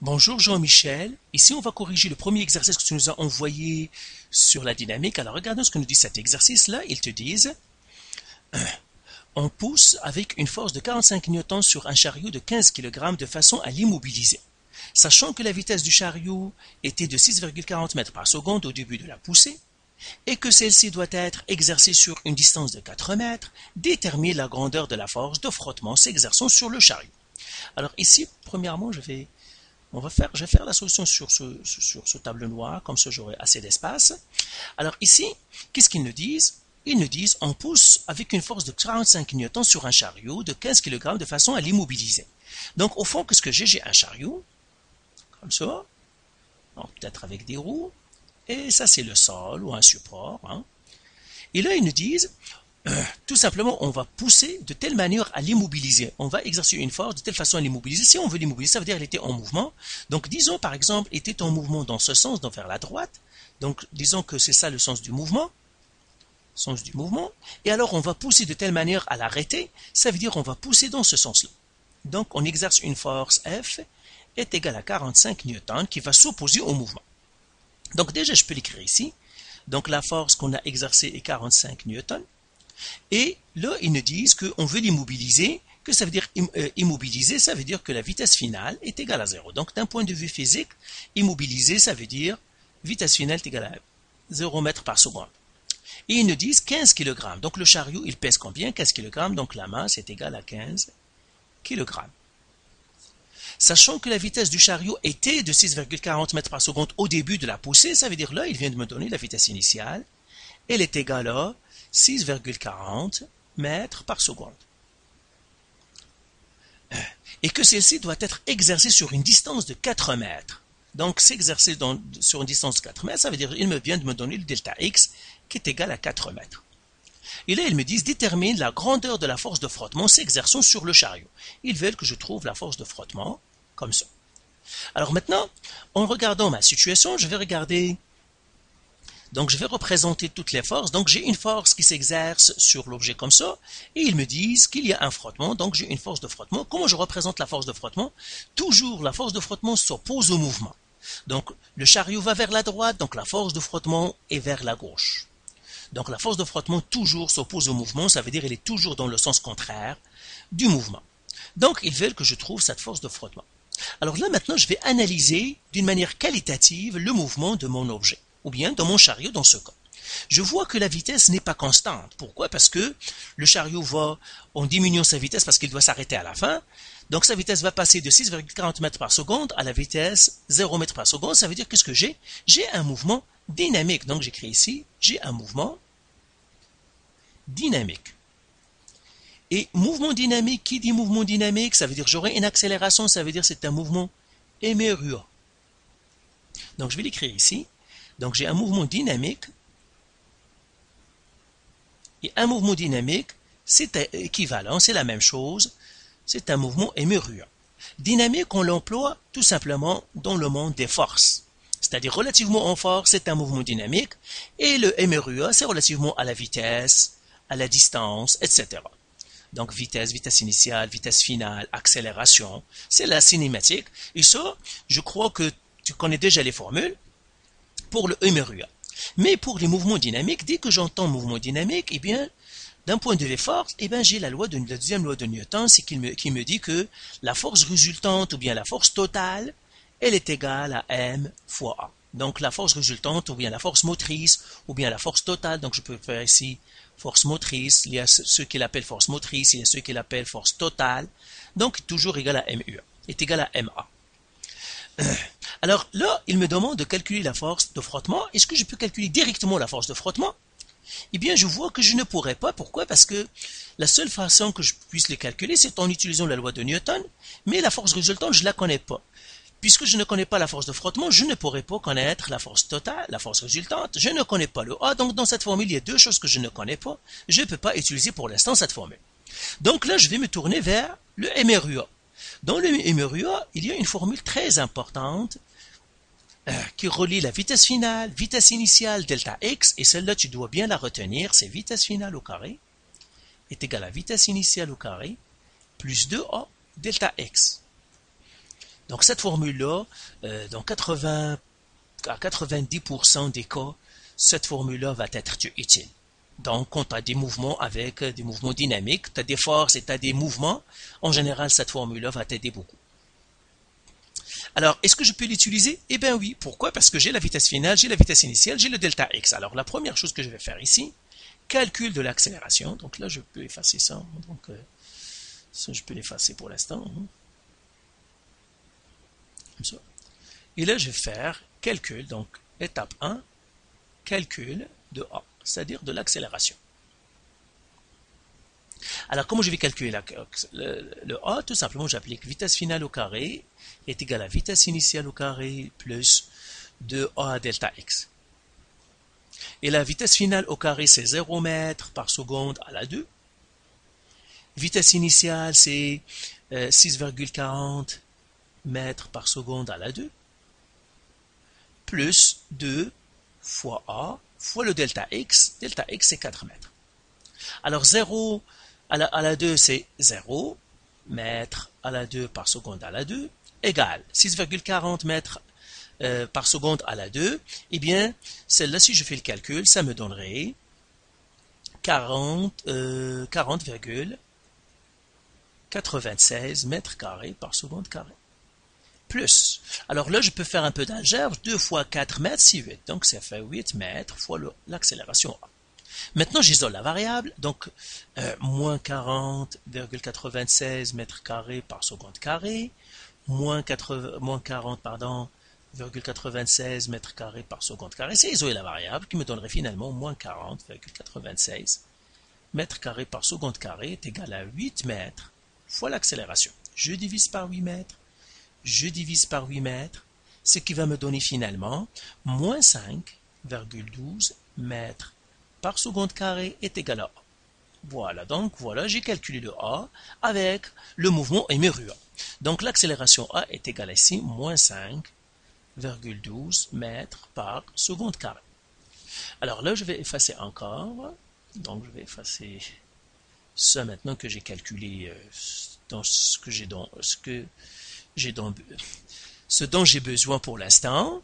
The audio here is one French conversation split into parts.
Bonjour Jean-Michel, ici on va corriger le premier exercice que tu nous as envoyé sur la dynamique. Alors regardons ce que nous dit cet exercice-là. Ils te disent, on pousse avec une force de 45 newtons sur un chariot de 15 kg de façon à l'immobiliser. Sachant que la vitesse du chariot était de 6,40 mètres par seconde au début de la poussée, et que celle-ci doit être exercée sur une distance de 4 mètres, détermine la grandeur de la force de frottement s'exerçant sur le chariot. Alors ici, premièrement, je vais faire la solution sur ce tableau noir, comme ça j'aurai assez d'espace. Alors ici, qu'est-ce qu'ils nous disent? Ils nous disent on pousse avec une force de 45 newtons sur un chariot de 15 kg de façon à l'immobiliser. Donc au fond, qu'est-ce que j'ai? J'ai un chariot, comme ça, peut-être avec des roues, et ça c'est le sol ou un support. Et là, ils nous disent tout simplement, on va pousser de telle manière à l'immobiliser. On va exercer une force de telle façon à l'immobiliser. Si on veut l'immobiliser, ça veut dire qu'elle était en mouvement. Donc, disons par exemple, était en mouvement dans ce sens, donc vers la droite. Donc, disons que c'est ça le sens du mouvement. Sens du mouvement. Et alors, on va pousser de telle manière à l'arrêter. Ça veut dire qu'on va pousser dans ce sens-là. Donc, on exerce une force F est égale à 45 newtons qui va s'opposer au mouvement. Donc, déjà, je peux l'écrire ici. Donc, la force qu'on a exercée est 45 newtons. Et là, ils nous disent qu'on veut l'immobiliser, que ça veut dire immobiliser, ça veut dire que la vitesse finale est égale à 0. Donc, d'un point de vue physique, immobiliser, ça veut dire vitesse finale est égale à 0 mètres par seconde. Et ils nous disent 15 kg. Donc, le chariot, il pèse combien? 15 kg. Donc, la masse est égale à 15 kg. Sachant que la vitesse du chariot était de 6,40 mètres par seconde au début de la poussée, ça veut dire là, il vient de me donner la vitesse initiale. Elle est égale à 6,40 mètres par seconde. Et que celle-ci doit être exercée sur une distance de 4 mètres. Donc, s'exercer sur une distance de 4 mètres, ça veut dire qu'il vient de me donner le delta X qui est égal à 4 mètres. Et là, ils me disent détermine la grandeur de la force de frottement s'exerçant sur le chariot. Ils veulent que je trouve la force de frottement comme ça. Alors maintenant, en regardant ma situation, je vais regarder. Donc, je vais représenter toutes les forces. Donc, j'ai une force qui s'exerce sur l'objet comme ça. Et ils me disent qu'il y a un frottement. Donc, j'ai une force de frottement. Comment je représente la force de frottement? Toujours, la force de frottement s'oppose au mouvement. Donc, le chariot va vers la droite. Donc, la force de frottement est vers la gauche. Donc, la force de frottement toujours s'oppose au mouvement. Ça veut dire qu'elle est toujours dans le sens contraire du mouvement. Donc, ils veulent que je trouve cette force de frottement. Alors là, maintenant, je vais analyser d'une manière qualitative le mouvement de mon objet, ou bien de mon chariot dans ce cas. Je vois que la vitesse n'est pas constante. Pourquoi? Parce que le chariot va en diminuant sa vitesse parce qu'il doit s'arrêter à la fin. Donc sa vitesse va passer de 6,40 mètres par seconde à la vitesse 0 mètre par seconde. Ça veut dire qu'est-ce que j'ai? J'ai un mouvement dynamique. Donc j'écris ici, j'ai un mouvement dynamique. Et mouvement dynamique, qui dit mouvement dynamique? Ça veut dire j'aurai une accélération, ça veut dire c'est un mouvement émergent. Donc je vais l'écrire ici. Donc j'ai un mouvement dynamique. Et un mouvement dynamique, c'est équivalent, c'est la même chose. C'est un mouvement émergent. Dynamique, on l'emploie tout simplement dans le monde des forces. C'est-à-dire relativement en force, c'est un mouvement dynamique. Et le émergent, c'est relativement à la vitesse, à la distance, etc. Donc vitesse, vitesse initiale, vitesse finale, accélération, c'est la cinématique. Et ça, je crois que tu connais déjà les formules pour le émergent. Mais pour les mouvements dynamiques, dès que j'entends mouvement dynamique, eh bien, d'un point de vue force, eh bien, j'ai la deuxième loi de Newton, c'est qui me dit que la force résultante ou bien la force totale, elle est égale à m fois a. Donc la force résultante ou bien la force motrice ou bien la force totale, donc je peux faire ici force motrice, il y a ceux qui l'appellent force motrice, il y a ceux qui l'appellent force totale, donc toujours égal à mu, est égal à ma. Alors là, il me demande de calculer la force de frottement. Est-ce que je peux calculer directement la force de frottement? Eh bien, je vois que je ne pourrais pas. Pourquoi? Parce que la seule façon que je puisse les calculer, c'est en utilisant la loi de Newton, mais la force résultante, je ne la connais pas. Puisque je ne connais pas la force de frottement, je ne pourrais pas connaître la force totale, la force résultante. Je ne connais pas le A. Donc, dans cette formule, il y a deux choses que je ne connais pas. Je ne peux pas utiliser pour l'instant cette formule. Donc là, je vais me tourner vers le MRUA. Dans le MRUA, il y a une formule très importante qui relie la vitesse finale, vitesse initiale, delta x, et celle-là, tu dois bien la retenir, c'est vitesse finale au carré est égale à vitesse initiale au carré plus 2a delta x. Donc cette formule-là, dans 80 à 90% des cas, cette formule-là va être utile. Donc, quand tu as des mouvements avec des mouvements dynamiques, tu as des forces et tu as des mouvements, en général, cette formule-là va t'aider beaucoup. Alors, est-ce que je peux l'utiliser? Eh bien oui. Pourquoi? Parce que j'ai la vitesse finale, j'ai la vitesse initiale, j'ai le delta x. Alors, la première chose que je vais faire ici, calcul de l'accélération. Donc là, je peux effacer ça. Donc, ça, je peux l'effacer pour l'instant. Comme ça. Et là, je vais faire calcul. Donc, étape 1, calcul de A, c'est-à-dire de l'accélération. Alors, comment je vais calculer le A? Tout simplement, j'applique vitesse finale au carré est égal à vitesse initiale au carré plus 2A delta x. Et la vitesse finale au carré, c'est 0 mètres par seconde à la 2. Vitesse initiale, c'est 6,40 mètres par seconde à la 2. Plus 2 fois A fois le delta x. Delta x, c'est 4 mètres. Alors 0 à la 2, c'est 0 mètres à la 2 par seconde à la 2 égale 6,40 mètres par seconde à la 2. Eh bien, celle-là, si je fais le calcul, ça me donnerait 40,96 mètres carrés par seconde carré. Plus. Alors là, je peux faire un peu d'algèbre. 2 fois 4 mètres, c'est 8. Donc, ça fait 8 mètres fois l'accélération A. Maintenant, j'isole la variable. Donc, moins 40,96 mètres carrés par seconde carré, moins 40, pardon, 0,96 mètres carrés par seconde carré. C'est isoler la variable qui me donnerait finalement moins 40,96 mètres carrés par seconde carré est égal à 8 mètres fois l'accélération. Je divise par 8 mètres. Je divise par 8 mètres, ce qui va me donner finalement moins 5,12 mètres par seconde carré est égal à A. Voilà, donc voilà, j'ai calculé le A avec le mouvement MRUA. Donc l'accélération A est égale ici, moins 5,12 mètres par seconde carré. Alors là, je vais effacer encore. Donc je vais effacer ça maintenant que j'ai calculé dans ce dont j'ai besoin pour l'instant.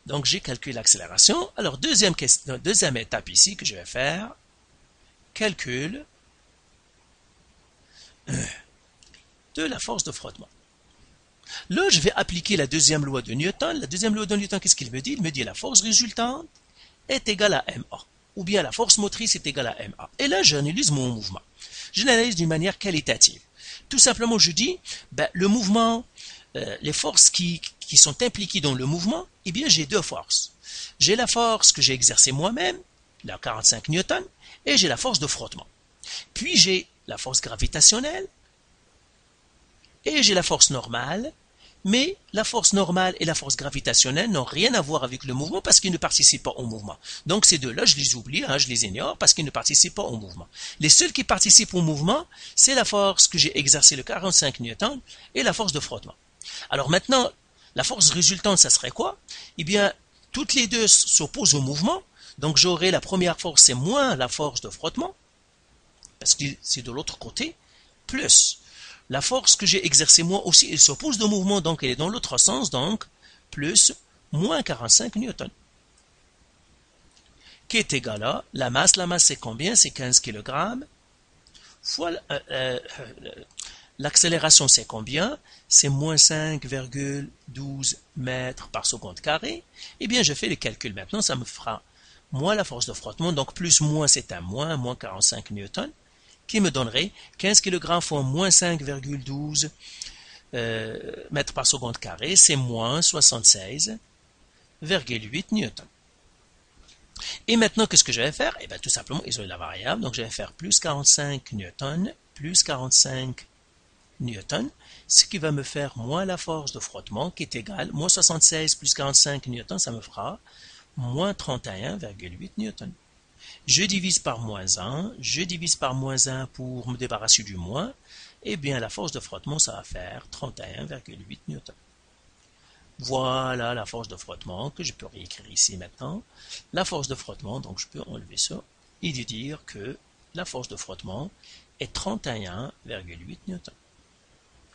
Donc, j'ai calculé l'accélération. Alors, deuxième étape ici que je vais faire, calcul de la force de frottement. Là, je vais appliquer la deuxième loi de Newton. La deuxième loi de Newton, qu'est-ce qu'il me dit? Il me dit la force résultante est égale à MA. Ou bien la force motrice est égale à MA. Et là, j'analyse mon mouvement. Je l'analyse d'une manière qualitative. Tout simplement, je dis, le mouvement, les forces qui sont impliquées dans le mouvement, eh bien, j'ai deux forces. J'ai la force que j'ai exercée moi-même, la 45 newtons, et j'ai la force de frottement. Puis, j'ai la force gravitationnelle, et j'ai la force normale, mais la force normale et la force gravitationnelle n'ont rien à voir avec le mouvement parce qu'ils ne participent pas au mouvement. Donc ces deux-là, je les oublie, je les ignore parce qu'ils ne participent pas au mouvement. Les seuls qui participent au mouvement, c'est la force que j'ai exercée, le 45 newtons, et la force de frottement. Alors maintenant, la force résultante, ça serait quoi? Eh bien, toutes les deux s'opposent au mouvement. Donc j'aurai la première force, c'est moins la force de frottement, parce que c'est de l'autre côté, plus la force que j'ai exercée moi aussi, elle s'oppose au mouvement, donc elle est dans l'autre sens, donc plus moins 45 newtons. Qui est égal à la masse c'est combien? C'est 15 kg. Fois l'accélération, c'est combien? C'est moins 5,12 mètres par seconde carré. Eh bien, je fais les calculs maintenant, ça me fera moins la force de frottement, donc plus moins c'est un moins 45 newtons, qui me donnerait 15 kg fois moins 5,12 mètres par seconde carré, c'est moins 76,8 newtons. Et maintenant, qu'est-ce que je vais faire? Eh bien, tout simplement, isoler la variable. Donc, je vais faire plus 45 newtons, plus 45 newtons, ce qui va me faire moins la force de frottement, qui est égale, moins 76 plus 45 newtons, ça me fera moins 31,8 newtons. Je divise par moins 1, je divise par moins 1 pour me débarrasser du moins, et bien la force de frottement, ça va faire 31,8 newtons. Voilà la force de frottement que je peux réécrire ici maintenant. La force de frottement, donc je peux enlever ça et dire que la force de frottement est 31,8 newtons.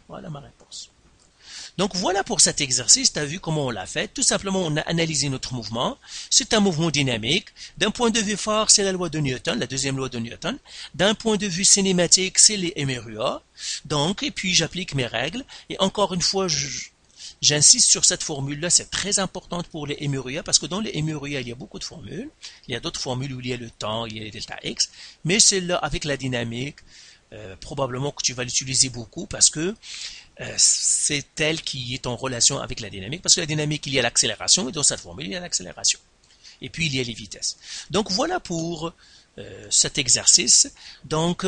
Voilà ma réponse. Donc voilà pour cet exercice, tu as vu comment on l'a fait. Tout simplement, on a analysé notre mouvement. C'est un mouvement dynamique. D'un point de vue phare, c'est la loi de Newton, la deuxième loi de Newton. D'un point de vue cinématique, c'est les MRUA. Donc, et puis j'applique mes règles. Et encore une fois, j'insiste sur cette formule-là, c'est très importante pour les MRUA parce que dans les MRUA, il y a beaucoup de formules. Il y a d'autres formules où il y a le temps, il y a les delta X. Mais celle-là, avec la dynamique, probablement que tu vas l'utiliser beaucoup parce que c'est elle qui est en relation avec la dynamique, parce que la dynamique, il y a l'accélération, et dans cette formule, il y a l'accélération. Et puis, il y a les vitesses. Donc, voilà pour cet exercice. Donc,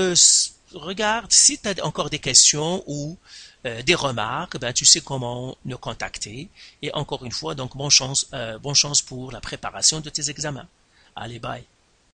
regarde, si tu as encore des questions ou des remarques, ben, tu sais comment nous contacter. Et encore une fois, donc, bonne chance pour la préparation de tes examens. Allez, bye.